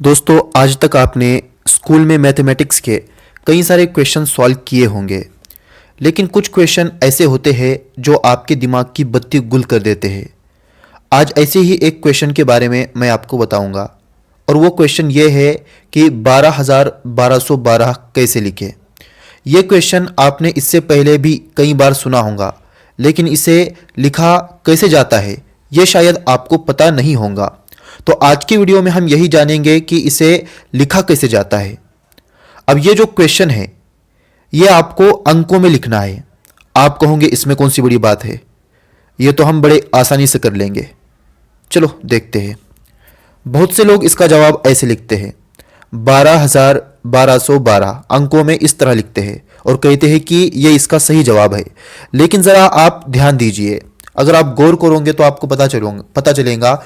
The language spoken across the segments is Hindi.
दोस्तों, आज तक आपने स्कूल में मैथमेटिक्स के कई सारे क्वेश्चन सॉल्व किए होंगे। लेकिन कुछ क्वेश्चन ऐसे होते हैं जो आपके दिमाग की बत्ती गुल कर देते हैं। आज ऐसे ही एक क्वेश्चन के बारे में मैं आपको बताऊंगा और वो क्वेश्चन ये है कि 12,1212 कैसे लिखें। ये क्वेश्चन आपने इससे पहले भी कई बार सुना होगा, लेकिन इसे लिखा कैसे जाता है ये शायद आपको पता नहीं होगा। तो आज की वीडियो में हम यही जानेंगे कि इसे लिखा कैसे जाता है। अब ये जो क्वेश्चन है ये आपको अंकों में लिखना है। आप कहोगे इसमें कौन सी बड़ी बात है, ये तो हम बड़े आसानी से कर लेंगे। चलो देखते हैं। बहुत से लोग इसका जवाब ऐसे लिखते हैं, 12,1212 अंकों में इस तरह लिखते हैं और कहते हैं कि ये इसका सही जवाब है। लेकिन ज़रा आप ध्यान दीजिए, अगर आप गौर करोगे तो आपको पता चलेगा।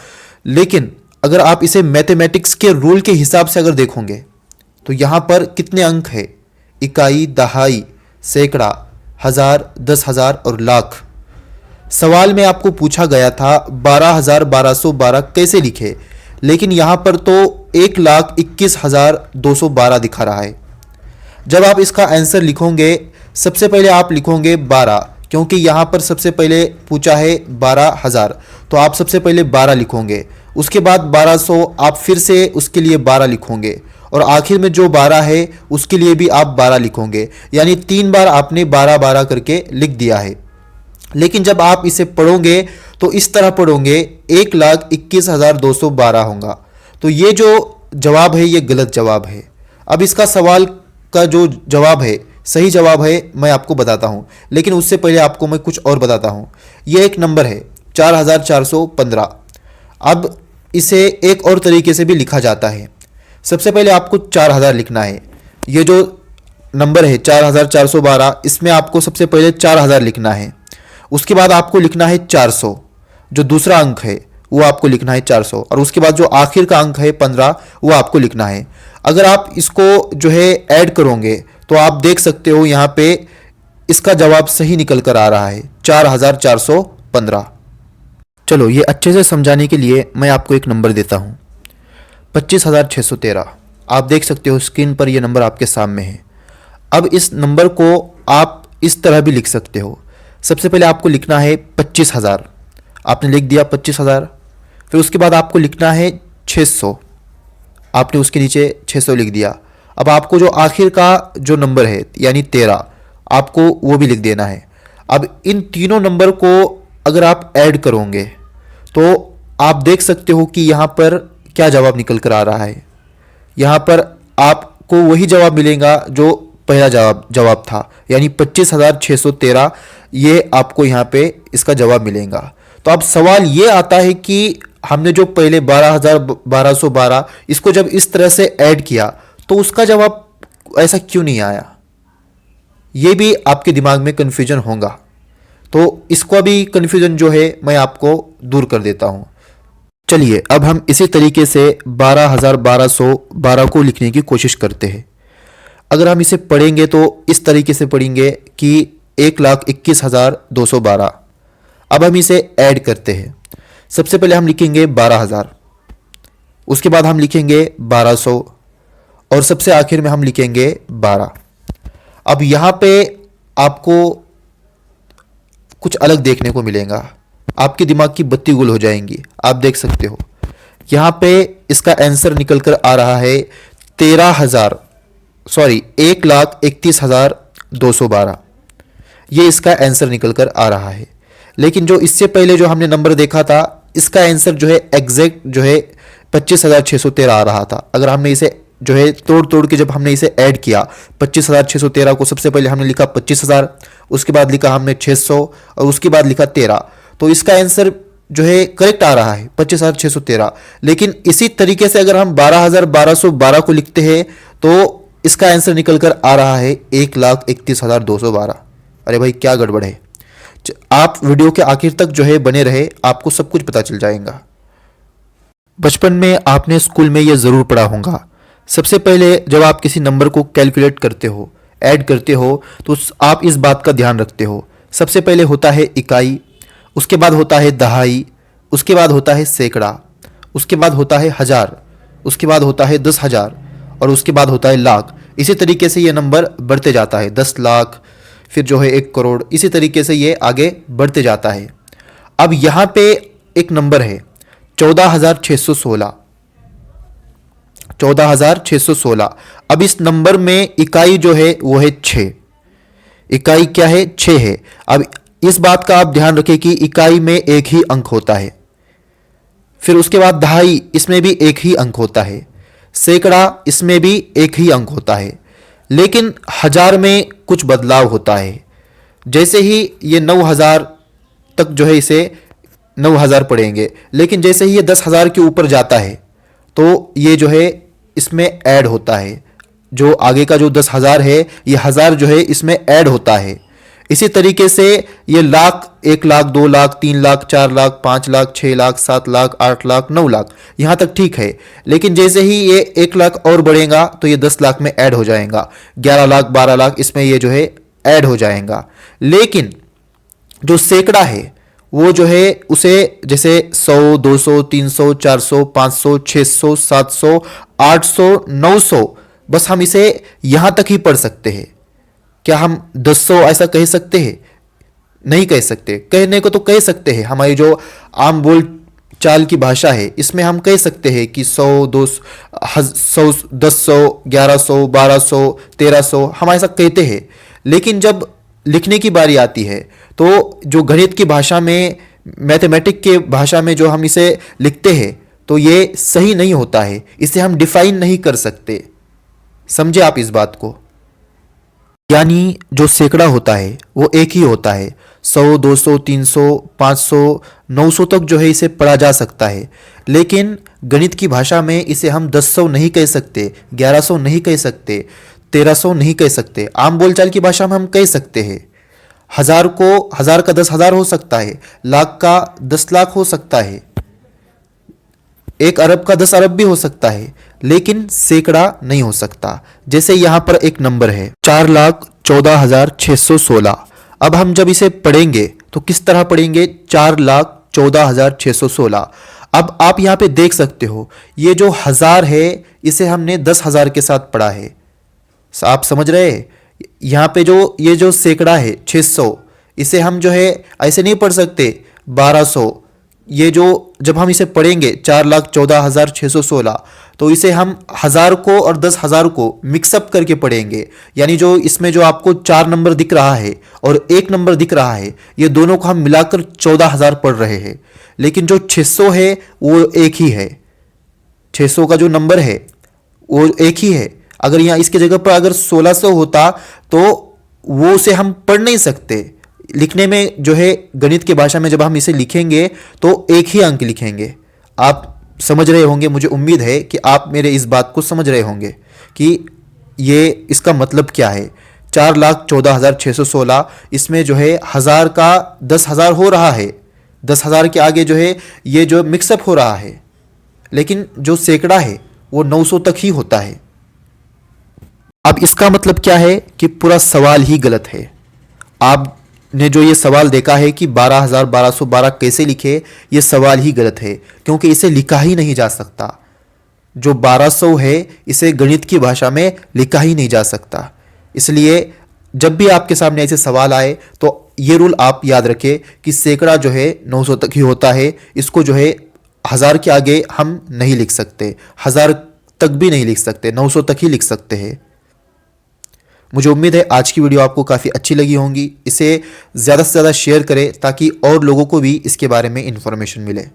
लेकिन अगर आप इसे मैथमेटिक्स के रूल के हिसाब से अगर देखोगे तो यहाँ पर कितने अंक है, इकाई, दहाई, सैकड़ा, हजार, 10,000 और लाख। सवाल में आपको पूछा गया था 12,1212 कैसे लिखे, लेकिन यहाँ पर तो 1,21,212 दिखा रहा है। जब आप इसका आंसर लिखोगे सबसे पहले आप लिखोगे 12, क्योंकि यहाँ पर सबसे पहले पूछा है 12,000, तो आप सबसे पहले 12 लिखोगे। उसके बाद 1200 आप फिर से उसके लिए 12 लिखोगे और आखिर में जो 12 है उसके लिए भी आप 12 लिखोगे। यानी 3 बार आपने 12-12 करके लिख दिया है। लेकिन जब आप इसे पढ़ोगे तो इस तरह पढ़ोगे 1,21,212 होगा। तो ये जो जवाब है ये गलत जवाब है। अब इसका सवाल का जो जवाब है, सही जवाब है, मैं आपको बताता हूँ। लेकिन उससे पहले आपको मैं कुछ और बताता हूँ। ये एक नंबर है 4,415। अब इसे एक और तरीके से भी लिखा जाता है। सबसे पहले आपको 4,000 लिखना है। ये जो नंबर है 4,412, इसमें आपको सबसे पहले 4,000 लिखना है। उसके बाद आपको लिखना है 400, जो दूसरा अंक है वो आपको लिखना है 400, और उसके बाद जो आखिर का अंक है 15 वो आपको लिखना है। अगर आप इसको जो है ऐड करोगे तो आप देख सकते हो यहाँ पे इसका जवाब सही निकल कर आ रहा है 4,415। चलो ये अच्छे से समझाने के लिए मैं आपको एक नंबर देता हूँ, 25,613। आप देख सकते हो स्क्रीन पर ये नंबर आपके सामने है। अब इस नंबर को आप इस तरह भी लिख सकते हो। सबसे पहले आपको लिखना है 25,000, आपने लिख दिया 25,000। फिर उसके बाद आपको लिखना है 600, आपने उसके नीचे 600 लिख दिया। अब आपको जो आखिर का जो नंबर है यानी 13, आपको वो भी लिख देना है। अब इन तीनों नंबर को अगर आप ऐड करोगे तो आप देख सकते हो कि यहाँ पर क्या जवाब निकल कर आ रहा है। यहाँ पर आपको वही जवाब मिलेगा जो पहला जवाब था, यानी 25,613। ये आपको यहाँ पे इसका जवाब मिलेगा। तो अब सवाल ये आता है कि हमने जो पहले 12,1212 इसको जब इस तरह से ऐड किया तो उसका जवाब ऐसा क्यों नहीं आया। ये भी आपके दिमाग में कन्फ्यूजन होगा, तो इसको भी कन्फ्यूजन जो है मैं आपको दूर कर देता हूँ। चलिए अब हम इसी तरीके से 12,1212 को लिखने की कोशिश करते हैं। अगर हम इसे पढ़ेंगे तो इस तरीके से पढ़ेंगे कि 1,21,212। अब हम इसे ऐड करते हैं। सबसे पहले हम लिखेंगे 12,000, उसके बाद हम लिखेंगे 1,200 और सबसे आखिर में हम लिखेंगे 12। अब यहाँ पे आपको कुछ अलग देखने को मिलेगा, आपके दिमाग की बत्ती गुल हो जाएंगी। आप देख सकते हो यहाँ पे इसका आंसर निकल कर आ रहा है 1,31,212। ये इसका आंसर निकल कर आ रहा है। लेकिन जो इससे पहले जो हमने नंबर देखा था इसका आंसर जो है एग्जैक्ट जो है 25,613 आ रहा था। अगर हमने इसे जो है तोड़ तोड़ के जब हमने इसे ऐड किया, 25,613 को सबसे पहले हमने लिखा 25,000, उसके बाद लिखा हमने 600 और उसके बाद लिखा 13, तो इसका आंसर जो है करेक्ट आ रहा है 25,613। लेकिन इसी तरीके से अगर हम 12,1212 को लिखते हैं तो इसका आंसर निकल कर आ रहा है 1,31,212। अरे भाई क्या गड़बड़ है। आप वीडियो के आखिर तक जो है बने रहे, आपको सब कुछ पता चल जाएगा। बचपन में आपने स्कूल में यह ज़रूर पढ़ा होगा। सबसे पहले जब आप किसी नंबर को कैलकुलेट करते हो, ऐड करते हो, तो आप इस बात का ध्यान रखते हो। सबसे पहले होता है इकाई, उसके बाद होता है दहाई, उसके बाद होता है सैकड़ा, उसके बाद होता है हजार, उसके बाद होता है 10,000 और उसके बाद होता है लाख। इसी तरीके से ये नंबर बढ़ते जाता है, 10 लाख, फिर जो है 1 करोड़, इसी तरीके से ये आगे बढ़ते जाता है। अब यहाँ पे एक नंबर है 14,616, 14,616। अब इस नंबर में इकाई जो है वो है 6। इकाई क्या है? 6 है। अब इस बात का आप ध्यान रखें कि इकाई में एक ही अंक होता है। फिर उसके बाद दहाई, इसमें भी एक ही अंक होता है। सैकड़ा, इसमें भी एक ही अंक होता है। लेकिन हजार में कुछ बदलाव होता है। जैसे ही ये 9,000 तक जो है इसे 9,000 पढ़ेंगे, लेकिन जैसे ही ये 10,000 के ऊपर जाता है तो ये जो है इसमें ऐड होता है। जो आगे का जो 10,000 है, ये हजार जो है इसमें ऐड होता है। इसी तरीके से ये लाख, 1 लाख, 2 लाख, 3 लाख, 4 लाख, 5 लाख, 6 लाख, 7 लाख, 8 लाख, 9 लाख, यहाँ तक ठीक है। लेकिन जैसे ही ये 1 लाख और बढ़ेगा तो ये 10 लाख में ऐड हो जाएगा, 11 लाख, 12 लाख, इसमें ये जो है ऐड हो जाएगा। लेकिन जो सैकड़ा है वो जो है उसे जैसे 100, 200, 300, 400, 500, 600, 700, 800, 900, बस हम इसे यहाँ तक ही पढ़ सकते हैं। क्या हम 1000 ऐसा कह सकते हैं? नहीं कह सकते। कहने को तो कह सकते हैं, हमारी जो आम बोल चाल की भाषा है इसमें हम कह सकते हैं कि 100, 200, 100, 1000, 1100, 1200, 1300, हम ऐसा कहते हैं। लेकिन जब लिखने की बारी आती है तो जो गणित की भाषा में, मैथमेटिक के भाषा में जो हम इसे लिखते हैं तो ये सही नहीं होता है, इसे हम डिफाइन नहीं कर सकते। समझे आप इस बात को? यानी जो सैकड़ा होता है वो एक ही होता है। 100, 200, 300, 500, 900 तक जो है इसे पढ़ा जा सकता है। लेकिन गणित की भाषा में इसे हम 1000 नहीं कह सकते, 1100 नहीं कह सकते, 1300 नहीं कह सकते। आम बोलचाल की भाषा में हम कह सकते हैं। हजार का 10,000 हो सकता है, लाख का 10 लाख हो सकता है, 1 अरब का 10 अरब भी हो सकता है, लेकिन सैकड़ा नहीं हो सकता। जैसे यहां पर एक नंबर है 4,14,616। अब हम जब इसे पढ़ेंगे तो किस तरह पढ़ेंगे? 4,14,616। अब आप यहां पे देख सकते हो ये जो हजार है इसे हमने 10,000 के साथ पढ़ा है। आप समझ रहे हैं? यहाँ पे जो ये जो सैकड़ा है 600, इसे हम जो है ऐसे नहीं पढ़ सकते 1200। ये जो जब हम इसे पढ़ेंगे 4,14,616 तो इसे हम हजार को और 10,000 को मिक्सअप करके पढ़ेंगे। यानी जो इसमें जो आपको 4 नंबर दिख रहा है और 1 नंबर दिख रहा है, ये दोनों को हम मिलाकर 14,000 पढ़ रहे हैं। लेकिन जो 600 है वो एक ही है। 600 का जो नंबर है वो एक ही है। अगर यहाँ इसके जगह पर अगर 1600 होता तो वो उसे हम पढ़ नहीं सकते। लिखने में जो है गणित की भाषा में जब हम इसे लिखेंगे तो एक ही अंक लिखेंगे। आप समझ रहे होंगे, मुझे उम्मीद है कि आप मेरे इस बात को समझ रहे होंगे कि ये इसका मतलब क्या है। 4,14,616, इसमें जो है हजार का 10,000 हो रहा है, 10,000 के आगे जो है ये जो मिक्सअप हो रहा है। लेकिन जो सैकड़ा है वो 900 तक ही होता है। अब इसका मतलब क्या है कि पूरा सवाल ही गलत है। आपने जो ये सवाल देखा है कि 12,1212 कैसे लिखे, ये सवाल ही गलत है, क्योंकि इसे लिखा ही नहीं जा सकता। जो 1200 है इसे गणित की भाषा में लिखा ही नहीं जा सकता। इसलिए जब भी आपके सामने ऐसे सवाल आए तो ये रूल आप याद रखें कि सैकड़ा जो है 900 तक ही होता है। इसको जो है हजार के आगे हम नहीं लिख सकते, हजार तक भी नहीं लिख सकते, 900 तक ही लिख सकते हैं। मुझे उम्मीद है आज की वीडियो आपको काफ़ी अच्छी लगी होंगी। इसे ज़्यादा से ज़्यादा शेयर करें ताकि और लोगों को भी इसके बारे में इन्फॉर्मेशन मिले।